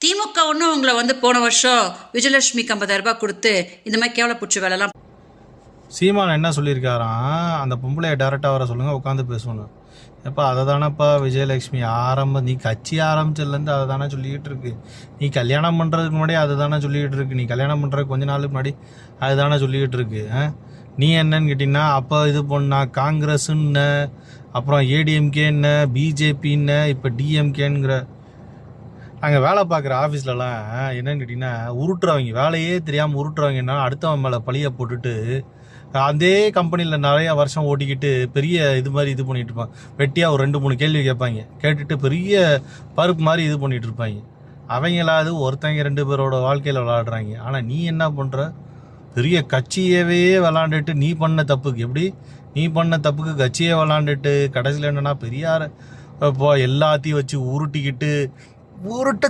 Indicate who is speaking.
Speaker 1: திமுக ஒன்றும் உங்களை வந்து போன வருஷம் விஜயலட்சுமிக்கு 50,000 ரூபாய் கொடுத்து இந்த மாதிரி கேவலப்பூச்சி வேலைலாம்.
Speaker 2: சீமான் என்ன சொல்லியிருக்காராம், அந்த பொம்பளையை டேரெக்டாக வர சொல்லுங்கள் உட்காந்து பேசணும். எப்போ அதை தானேப்பா விஜயலட்சுமி நீ கட்சி ஆரம்பிச்சதுலேருந்து அதை தானே சொல்லிக்கிட்டு இருக்கு. நீ கல்யாணம் பண்ணுறதுக்கு முன்னாடி அதை தானே சொல்லிக்கிட்டு இருக்கு. நீ கல்யாணம் பண்ணுறதுக்கு கொஞ்ச நாளுக்கு முன்னாடி அது தானே சொல்லிக்கிட்டு இருக்கு. நீ என்னன்னு கேட்டிங்கன்னா அப்போ இது பண்ணா காங்கிரஸுன்னு, அப்புறம் ஏடிஎம்கேன்ன, பிஜேபின்னு, இப்போ டிஎம்கேங்கிற. நாங்கள் வேலை பார்க்குற ஆஃபீஸ்லலாம் என்னன்னு கேட்டிங்கன்னா உருட்டுறவங்க, வேலையே தெரியாமல் உருட்டுறவங்கன்னா அடுத்தவன் மேலே பழியை போட்டுட்டு அதே கம்பெனியில் நிறைய வருஷம் ஓட்டிக்கிட்டு பெரிய இது மாதிரி இது பண்ணிட்டு இருப்பாங்க. வெட்டியாக ஒரு 2-3 கேள்வி கேட்பாங்க, கேட்டுட்டு பெரிய பருப்பு மாதிரி இது பண்ணிட்டு இருப்பாங்க. அவங்களாவது ஒருத்தங்க 2 பேரோட வாழ்க்கையில் விளையாடுறாங்க. ஆனால் நீ என்ன பண்ணுற, பெரிய கட்சியவே விளாண்டுட்டு நீ பண்ண தப்புக்கு, எப்படி நீ பண்ண தப்புக்கு கட்சியை விளாண்டுட்டு கடைசியில் என்னன்னா பெரியார இப்போ எல்லாத்தையும் வச்சு உருட்டிக்கிட்டு உருட்டு